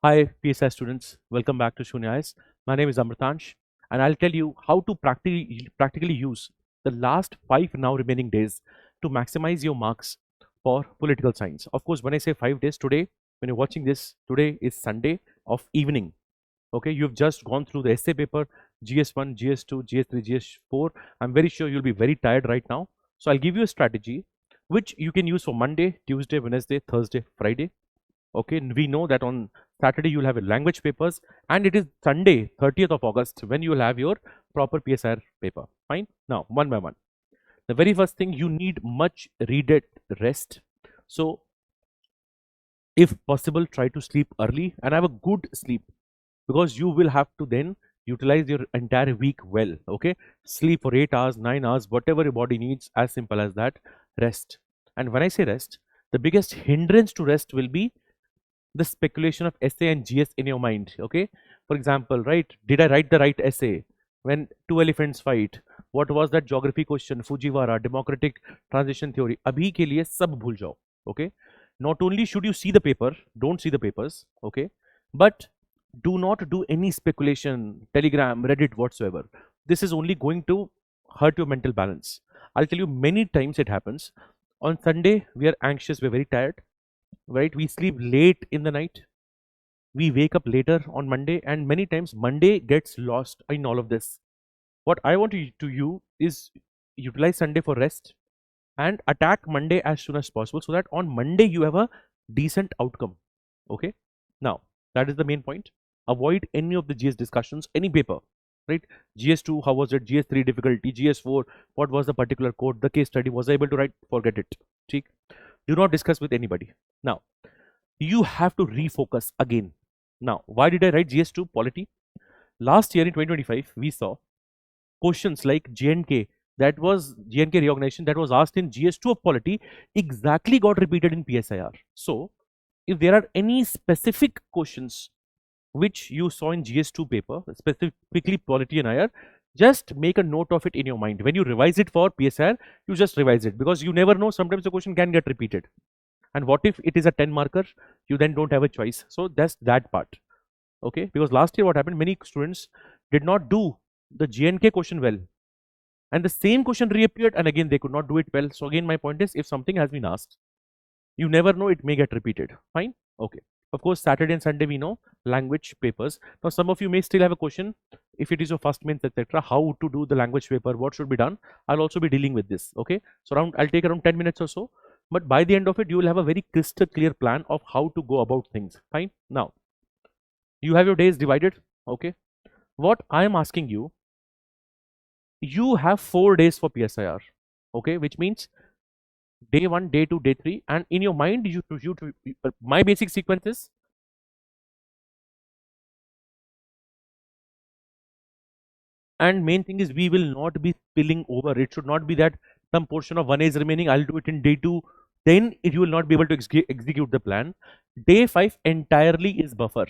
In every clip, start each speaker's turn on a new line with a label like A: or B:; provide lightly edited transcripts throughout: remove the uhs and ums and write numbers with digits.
A: Hi PSI students, welcome back to Sunya IAS. My name is Amratansh and I'll tell you how to practically use the last 5 now remaining days to maximize your marks for political science. Of course, when I say 5 days today, when you're watching this, today is Sunday of evening. Okay, you've just gone through the essay paper, GS1, GS2, GS3, GS4. I'm very sure you'll be very tired right now. So I'll give you a strategy which you can use for Monday, Tuesday, Wednesday, Thursday, Friday. Okay, and we know that on Saturday you'll have a language papers and it is Sunday 30th of August when you will have your proper PSIR paper. Fine. Now one by one, the very first thing, you need much needed rest. So if possible, try to sleep early and have a good sleep, because you will have to then utilize your entire week well. Okay, sleep for 8 hours, 9 hours, whatever your body needs, as simple as that. Rest. And when I say rest, the biggest hindrance to rest will be the speculation of essay and GS in your mind. Okay, for example, right, did I write the right essay? When two elephants fight, what was that geography question? Fujiwara, democratic transition theory. Abhi ke liye sab bhul jao. Okay, not only should you see the paper, don't see the papers. Okay, but do not do any speculation, Telegram, Reddit, whatsoever. This is only going to hurt your mental balance. I'll tell you, many times it happens. On Sunday we are anxious, we're very tired, right? We sleep late in the night, we wake up later on Monday, and many times Monday gets lost in all of this. What I want to you is utilize Sunday for rest and attack Monday as soon as possible, so that on Monday you have a decent outcome. Okay, now that is the main point. Avoid any of the GS discussions, any paper, right? GS2, how was it? GS3 difficulty, GS4, what was the particular code, the case study, was I able to write? Forget it. See, do not discuss with anybody. Now you have to refocus again. Now, why did I write GS2 polity? Last year in 2025, we saw questions like JNK, that was JNK reorganization, that was asked in GS2 of polity, exactly got repeated in PSIR. So, if there are any specific questions which you saw in GS2 paper, specifically polity and IR, just make a note of it in your mind. When you revise it for PSIR, you just revise it, because you never know, sometimes the question can get repeated. And what if it is a 10 marker? You then don't have a choice. So that's that part. Okay, because last year what happened, many students did not do the JNK question well, and the same question reappeared and again they could not do it well. So again, my point is, if something has been asked, you never know, it may get repeated. Fine. Okay, of course Saturday and Sunday we know language papers. Now some of you may still have a question, if it is your first mains, etc., how to do the language paper, what should be done. I'll also be dealing with this. Okay, so I'll take around 10 minutes or so, but by the end of it you will have a very crystal clear plan of how to go about things. Fine. Now you have your days divided. Okay, what I am asking you, you have 4 days for PSIR. Okay, which means day 1, day 2, day 3, and in your mind my basic sequence is and main thing is, we will not be spilling over. It should not be that some portion of 1 is remaining, I'll do it in day 2, then you will not be able to execute the plan. Day 5 entirely is buffer.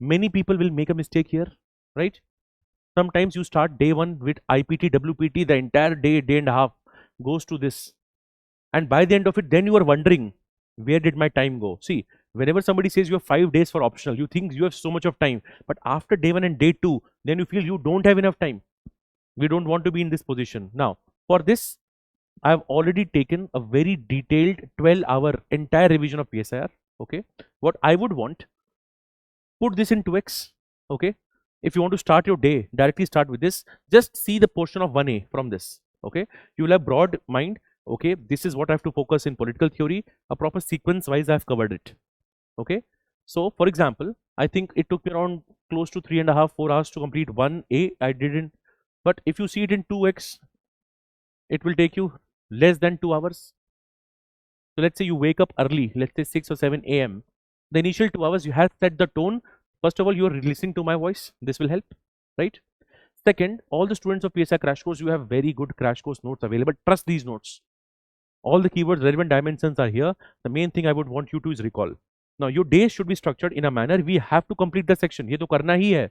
A: Many people will make a mistake here, right? Sometimes you start day 1 with IPT, WPT, the entire day and a half goes to this, and by the end of it, then you are wondering, where did my time go? See, whenever somebody says you have 5 days for optional, you think you have so much of time, but after day 1 and day 2, then you feel you don't have enough time. We don't want to be in this position. Now for this, I have already taken a very detailed 12-hour entire revision of PSIR. Okay, what I would want, put this in 2x. Okay, if you want to start your day, directly start with this. Just see the portion of 1A from this. Okay, you will have broad mind. Okay, this is what I have to focus in political theory. A proper sequence wise I have covered it. Okay, so for example, I think it took me around close to 3.5 4 hours to complete 1A. I didn't, but if you see it in 2x, it will take you less than 2 hours. So let's say you wake up early, let's say 6 or 7 a.m. The initial 2 hours you have set the tone. First of all, you are listening to my voice. This will help, right? Second, all the students of PSI crash course, you have very good crash course notes available. Trust these notes. All the keywords, relevant dimensions are here. The main thing I would want you to is recall. Now your day should be structured in a manner, we have to complete the section. ये तो करना ही है.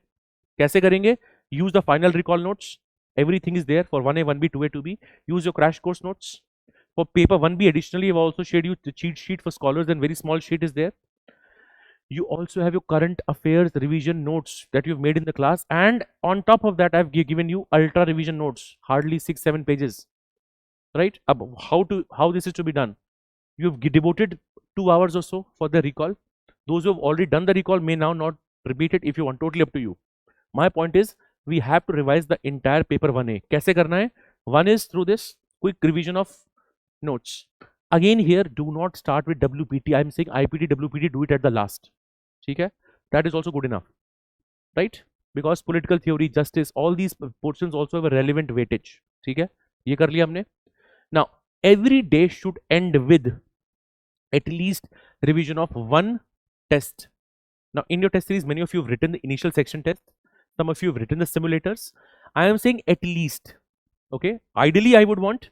A: कैसे करेंगे? Use the final recall notes. Everything is there for 1A, 1B, 2A, 2B. Use your crash course notes. For paper 1B, additionally, I've also shared you the cheat sheet for scholars, and very small sheet is there. You also have your current affairs revision notes that you've made in the class, and on top of that I've given you ultra revision notes, hardly 6-7 pages, right? How this is to be done. You've devoted 2 hours or so for the recall. Those who have already done the recall may now not repeat it if you want, totally up to you. My point is, we have to revise the entire paper 1A. Kaise karna hai? One is through this quick revision of notes. Again here, do not start with WPT. I'm saying IPT, WPT, do it at the last. Okay? That is also good enough, right? Because political theory, justice, all these portions also have a relevant weightage. Okay? ये कर लिया हमने. Now, every day should end with at least revision of one test. Now, in your test series, many of you have written the initial section test. Some of you have written the simulators. I am saying at least. Okay? Ideally, I would want,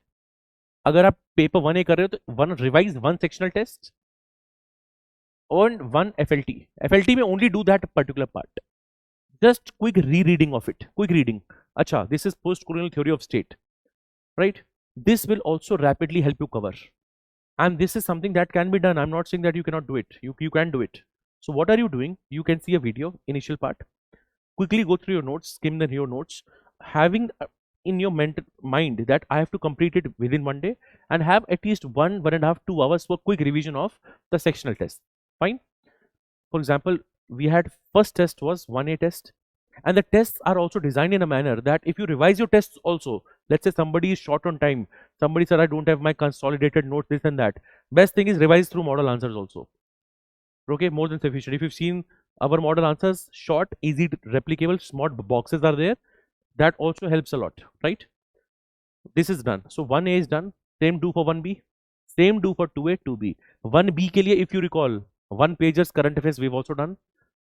A: अगर आप paper 1A कर रहे हो तो one revise one sectional test and one FLT. FLT may only do that particular part. Just quick rereading of it. Quick reading. Acha, this is post-colonial theory of state. Right? This will also rapidly help you cover. And this is something that can be done. I'm not saying that you cannot do it. You can do it. So what are you doing? You can see a video, initial part. Quickly go through your notes, skim your notes, having in your mind that I have to complete it within one day, and have at least 1.5, 2 hours for quick revision of the sectional test. Fine. For example, we had first test was 1A test, and the tests are also designed in a manner that if you revise your tests also, let's say somebody is short on time, somebody said I don't have my consolidated notes, this and that, best thing is revise through model answers also. Okay, more than sufficient. If you've seen our model answers, short, easy, replicable, smart boxes are there. That also helps a lot, right? This is done. So 1A is done. Same do for 1B. Same do for 2A, 2B. 1B के लिए, if you recall, 1 pages current affairs we've also done.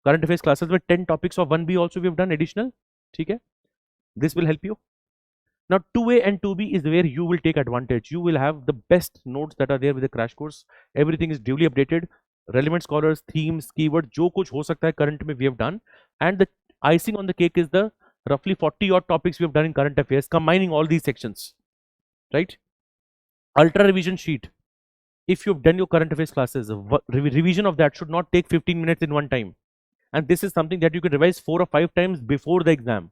A: Current affairs classes with 10 topics of 1B also we've done additional. Okay? This will help you. Now 2A and 2B is where you will take advantage. You will have the best notes that are there with the crash course. Everything is duly updated. Relevant scholars, themes, keywords, जो कुछ हो सकता है current में we have done. And the icing on the cake is the roughly 40 odd topics we have done in current affairs, combining all these sections, right? Ultra revision sheet. If you've done your current affairs classes, revision of that should not take 15 minutes in one time. And this is something that you can revise 4 or 5 times before the exam.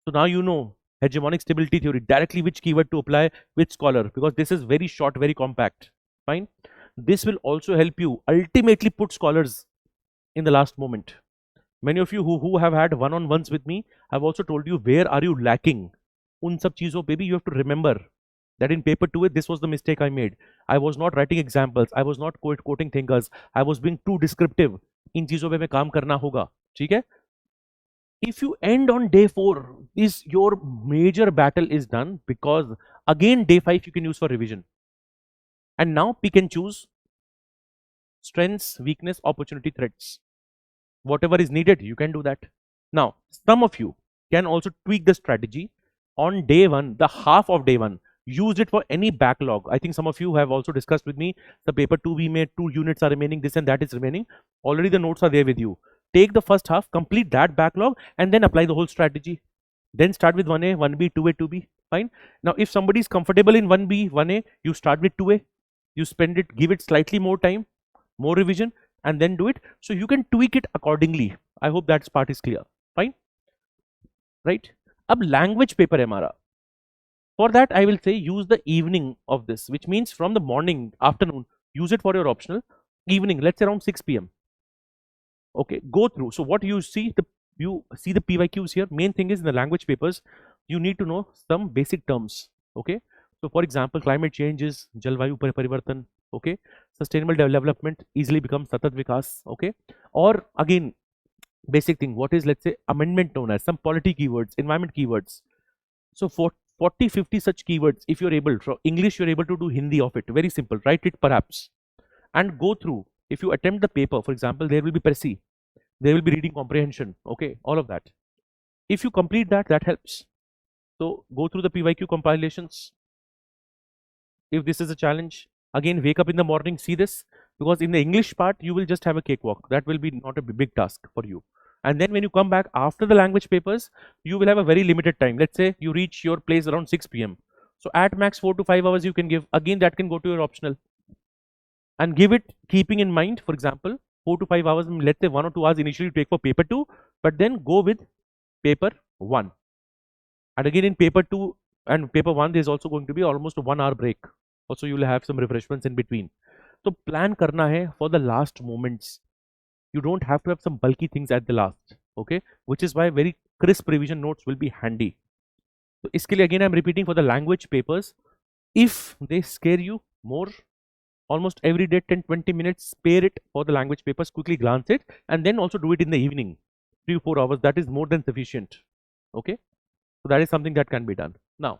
A: So now you know hegemonic stability theory, directly which keyword to apply, which scholar, because this is very short, very compact. Fine. This will also help you ultimately put scholars in the last moment. Many of you who have had one-on-ones with me have also told you where are you lacking. Un sab cheezon pe bhi you have to remember that in paper 2 this was the mistake I made. I was not writing examples. I was not quoting thinkers. I was being too descriptive. In cheezon pe mein kaam karna hoga. ठीक है? If you end on day 4, is your major battle is done, because again day 5 you can use for revision. And now pick and choose strengths, weakness, opportunity, threats. Whatever is needed, you can do that. Now, some of you can also tweak the strategy on day 1, the half of day 1. Use it for any backlog. I think some of you have also discussed with me the paper 2 we made, 2 units are remaining, this and that is remaining. Already the notes are there with you. Take the first half, complete that backlog, and then apply the whole strategy. Then start with 1A, 1B, 2A, 2B. Fine. Now, if somebody is comfortable in 1B, 1A, you start with 2A. You spend it, give it slightly more time, more revision, and then do it. So you can tweak it accordingly. I hope that part is clear. Fine. Right. Ab language paper hamara. For that, I will say use the evening of this, which means from the morning, afternoon, use it for your optional. Evening, let's say around 6 p.m. Okay, go through. So what you see the PYQs here. Main thing is in the language papers, you need to know some basic terms. Okay. So for example, climate change is Jalvayu Parivartan. Okay. Sustainable development easily becomes Satat Vikas. Okay. Or again, basic thing, what is, let's say, amendment known as, some polity keywords, environment keywords. So for 40-50 such keywords, if you're able, for English, you're able to do Hindi of it. Very simple. Write it perhaps. And go through. If you attempt the paper, for example, there will be Percy. There will be reading comprehension. Okay. All of that. If you complete that, that helps. So go through the PYQ compilations. If this is a challenge, again, wake up in the morning, see this, because in the English part, you will just have a cakewalk. That will be not a big task for you. And then when you come back after the language papers, you will have a very limited time. Let's say you reach your place around 6 p.m. So at max 4 to 5 hours you can give. Again, that can go to your optional. And give it keeping in mind, for example, 4 to 5 hours, let's say 1 or 2 hours initially you take for paper 2, but then go with paper 1. And again in paper 2 and paper 1, there's also going to be almost a 1 hour break. Also, you will have some refreshments in between. So plan karna hai for the last moments. You don't have to have some bulky things at the last. Okay, which is why very crisp revision notes will be handy. So iske liye again I'm repeating, for the language papers, if they scare you more, almost every day 10-20 minutes, spare it for the language papers, quickly glance it, and then also do it in the evening, 3 or 4 hours. That is more than sufficient. Okay, so that is something that can be done. Now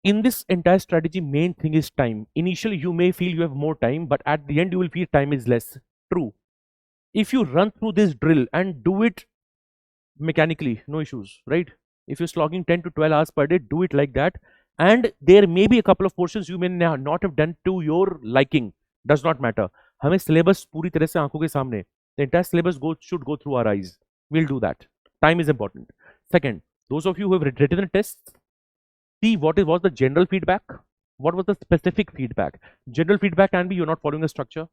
A: in this entire strategy, main thing is time. Initially you may feel you have more time, but at the end you will feel time is less. True. If you run through this drill and do it mechanically, no issues, right? If you're slogging 10 to 12 hours per day, do it like that. And there may be a couple of portions you may not have done to your liking. Does not matter. हमें syllabus पूरी तरह से आंखों के सामने. The entire syllabus should go through our eyes. We'll do that. Time is important. Second, those of you who have written the tests, see what was the general feedback, what was the specific feedback. General feedback can be you're not following a structure,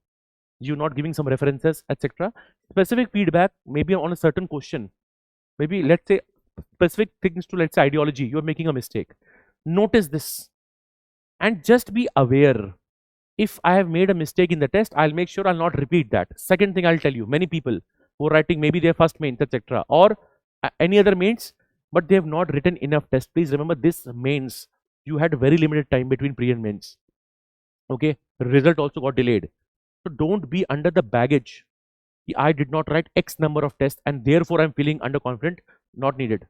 A: you're not giving some references, etc. Specific feedback maybe on a certain question, maybe let's say specific things to, let's say, ideology, you're making a mistake. Notice this and just be aware. If I have made a mistake in the test, I'll make sure I'll not repeat that. Second thing I'll tell you, many people who are writing maybe their first mains, etc., or any other mains, but they have not written enough tests. Please remember, this mains, you had very limited time between pre and mains. Okay, result also got delayed. So don't be under the baggage. I did not write X number of tests and therefore I'm feeling underconfident. Not needed.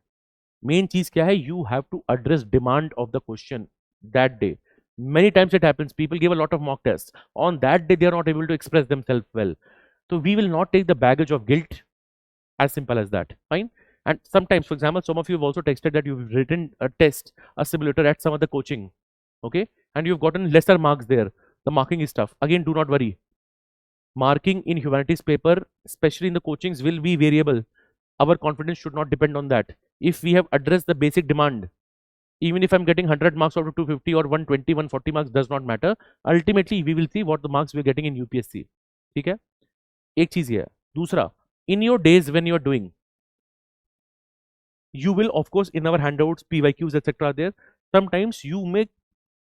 A: Main cheez kya hai? You have to address demand of the question that day. Many times it happens, people give a lot of mock tests. On that day, they are not able to express themselves well. So we will not take the baggage of guilt. As simple as that. Fine. And sometimes, for example, some of you have also texted that you've written a test, a simulator at some other coaching. Okay. And you've gotten lesser marks there. The marking is tough. Again, do not worry. Marking in humanities paper, especially in the coachings, will be variable. Our confidence should not depend on that. If we have addressed the basic demand, even if I'm getting 100 marks out of 250 or 120, 140 marks, does not matter. Ultimately, we will see what the marks we're getting in UPSC. ठीक है? एक चीज ये है. दूसरा, in your days when you are doing, you will of course in our handouts, PYQs, etc. are there. Sometimes you may,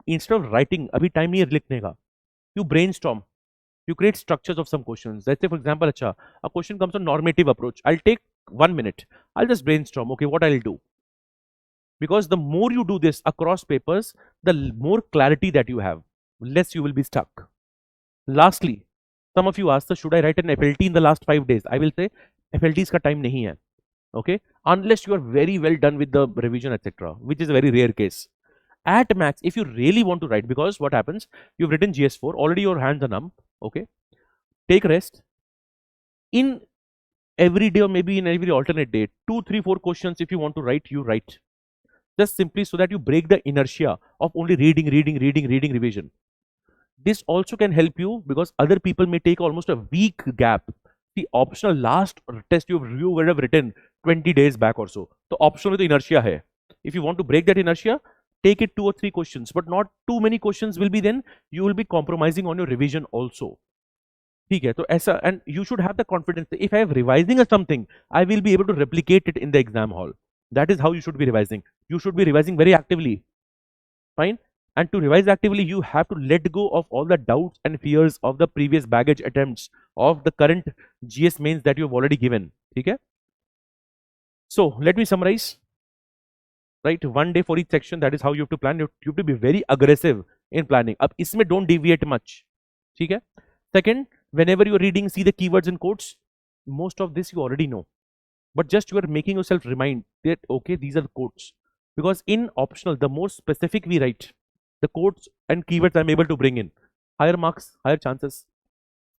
A: instead of writing, अभी time नहीं है लिखने का, you brainstorm. You create structures of some questions. Let's say, for example, acha, a question comes on normative approach. I'll take 1 minute. I'll just brainstorm. Okay, what I'll do. Because the more you do this across papers, the more clarity that you have, less you will be stuck. Lastly, some of you asked, should I write an FLT in the last 5 days? I will say, FLTs ka time nahi hai. Okay, unless you are very well done with the revision, etc., which is a very rare case. At max, if you really want to write, because what happens, you've written GS4, already your hands are numb. Okay, take rest. In every day or maybe in every alternate day, 2, 3, 4 questions if you want to write, you write. Just simply so that you break the inertia of only reading, revision. This also can help you because other people may take almost a week gap. The optional last test you would have written 20 days back or so. The optional with inertia hai. If you want to break that inertia, take it 2 or 3 questions, but not too many questions will be, then you will be compromising on your revision also. ठीक है, तो ऐसा, and you should have the confidence that if I am revising something, I will be able to replicate it in the exam hall. That is how you should be revising. You should be revising very actively. Fine. And to revise actively, you have to let go of all the doubts and fears of the previous baggage attempts of the current GS mains that you have already given. Okay? So let me summarize. Right, 1 day for each section. That is how you have to plan. You have to be very aggressive in planning. Ab isme don't deviate much. Okay? Second, whenever you are reading, see the keywords and quotes. Most of this you already know, but just you are making yourself remind that okay, these are the quotes. Because in optional, the more specific we write, the quotes and keywords I'm able to bring in, higher marks, higher chances.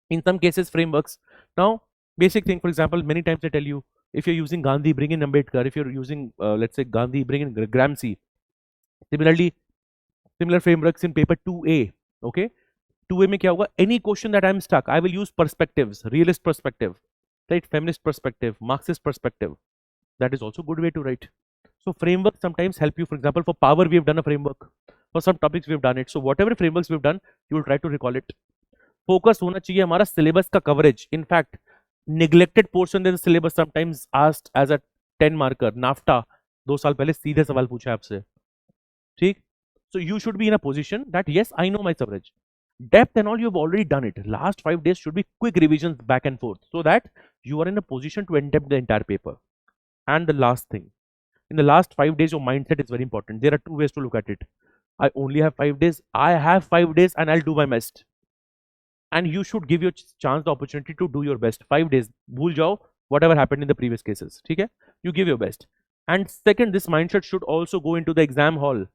A: In some cases, frameworks. Now, basic thing, for example, many times I tell you, if you're using Gandhi, bring in Ambedkar. If you're using, let's say, Gandhi, bring in Gramsci. Similarly, similar frameworks in paper 2A. Okay, 2A में क्या होगा? Any question that I'm stuck, I will use perspectives, realist perspective, right? Feminist perspective, Marxist perspective. That is also a good way to write. So frameworks sometimes help you. For example, for power, we have done a framework. For some topics, we have done it. So whatever frameworks we've done, you will try to recall it. Focus होना चाहिए हमारा syllabus का coverage. In fact neglected portion in the syllabus sometimes asked as a 10 मार्कर. NAFTA 2 साल पहले सीधे सवाल पूछा है आपसे. ठीक. So you should be in a position that yes, I know my coverage. Depth and all you have already done it. Last 5 days should be quick revisions back and forth so that you are in a position to attempt the entire paper. And the last thing, in the last 5 days, your mindset is very important. There are two ways to look at it. I only have 5 days. I have 5 days and I'll do my best. And you should give your chance the opportunity to do your best. 5 days. Bhul jao whatever happened in the previous cases. Okay? You give your best. And second, this mindset should also go into the exam hall.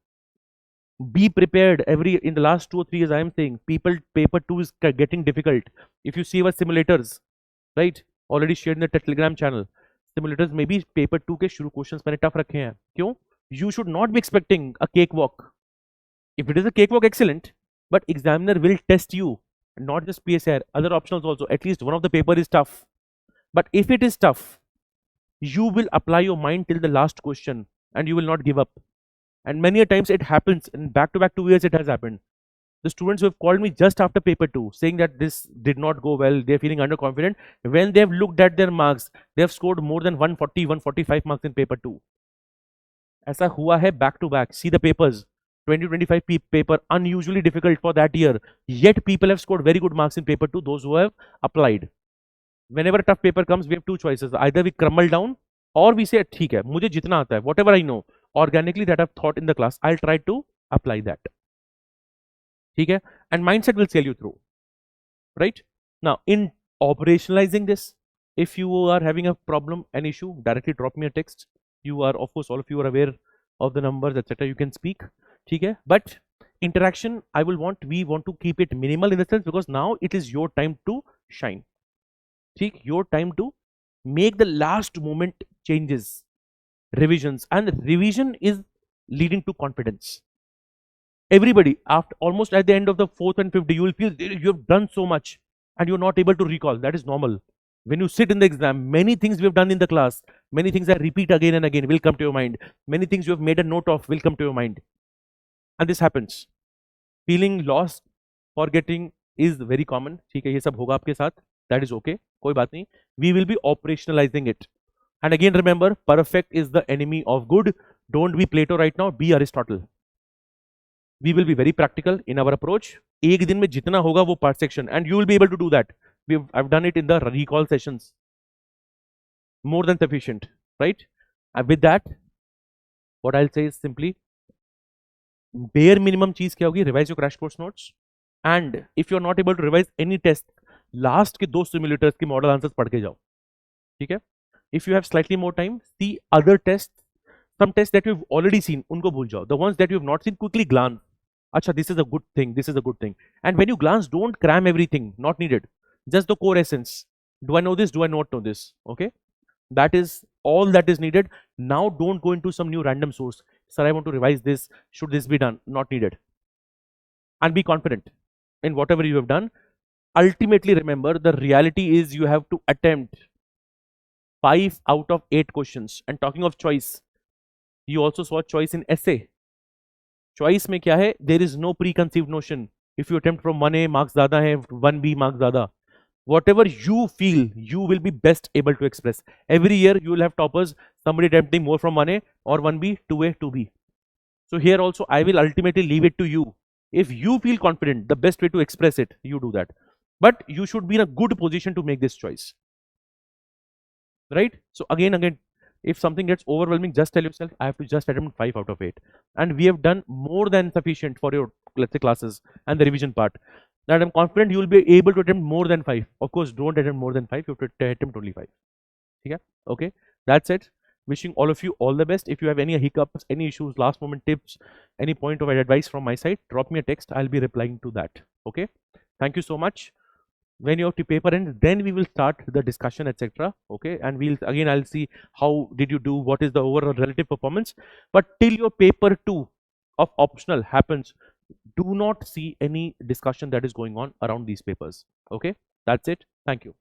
A: Be prepared. Every in the last 2 or 3 years, I am saying people paper 2 is getting difficult. If you see our simulators, right, already shared in the telegram channel, simulators maybe paper 2 के शुरू questions मैंने tough रखे हैं. क्यों? You should not be expecting a cakewalk. If it is a cakewalk, excellent, but examiner will test you, not just PSIR, other optionals also. At least one of the paper is tough. But if it is tough, you will apply your mind till the last question and you will not give up. And many a times it happens in back to back 2 years. It has happened. The students who have called me just after paper 2 saying that this did not go well, they're feeling underconfident. When they have looked at their marks, they have scored more than 140, 145 marks in paper 2. ऐसा हुआ है back to back. See the papers. 2025 paper unusually difficult for that year. Yet people have scored very good marks in paper 2. Those who have applied. Whenever a tough paper comes, we have two choices. Either we crumble down or we say, ठीक है, मुझे जितना आता है, whatever I know, organically that I've thought in the class, I'll try to apply that. ठीक है? And mindset will sail you through. Right? Now, in operationalizing this, if you are having a problem, an issue, directly drop me a text. You are, of course, all of you are aware of the numbers, etc. You can speak. ठीक है? But interaction, we want to keep it minimal in the sense because now it is your time to shine. ठीक? Your time to make the last moment changes, revisions, and revision is leading to confidence. Everybody, after almost at the end of the 4th and 5th day, you will feel you have done so much and you're not able to recall. That is normal. When you sit in the exam, many things we have done in the class, many things I repeat again and again will come to your mind. Many things you have made a note of will come to your mind. And this happens. Feeling lost, forgetting is very common. ठीक है, ये सब होगा आपके साथ. That is okay. कोई बात नहीं. We will be operationalizing it. And again, remember, perfect is the enemy of good. Don't be Plato right now. Be Aristotle. We will be very practical in our approach. एक दिन में जितना होगा वो part section, and you will be able to do that. I've done it in the recall sessions. More than sufficient, right? And with that, what I'll say is simply, bare minimum चीज क्या होगी? Revise your crash course notes, and if you're not able to revise any test, last के 2 simulators की model answers पढ़ के जाओ. ठीक है? If you have slightly more time, see other tests. Some tests that you've already seen, उनको भूल जाओ. The ones that you've not seen, quickly glance. Acha, this is a good thing. This is a good thing. And when you glance, don't cram everything. Not needed. Just the core essence. Do I know this? Do I not know this? Okay. That is all that is needed. Now don't go into some new random source. Sir, I want to revise this. Should this be done? Not needed. And be confident in whatever you have done. Ultimately, remember, the reality is you have to attempt 5 out of 8 questions. And talking of choice, you also saw choice in essay. Choice में क्या है? There is no preconceived notion. If you attempt from 1A marks ज्यादा है, 1B marks ज्यादा. Whatever you feel, you will be best able to express. Every year you will have toppers, somebody attempting more from 1A or 1B, 2A, 2B. So here also I will ultimately leave it to you. If you feel confident, the best way to express it, you do that. But you should be in a good position to make this choice. Right? So again, if something gets overwhelming, just tell yourself, I have to just attempt 5 out of 8. And we have done more than sufficient for your, let's say, classes and the revision part. That I'm confident you will be able to attempt more than 5. Of course, don't attempt more than 5, you have to attempt only 5. Okay, that's it. Wishing all of you all the best. If you have any hiccups, any issues, last moment tips, any point of advice from my side, drop me a text. I'll be replying to that. Okay, thank you so much. When your paper ends, then we will start the discussion, etc. Okay, and I'll see how did you do, what is the overall relative performance. But till your paper 2 of optional happens, do not see any discussion that is going on around these papers. Okay, that's it. Thank you.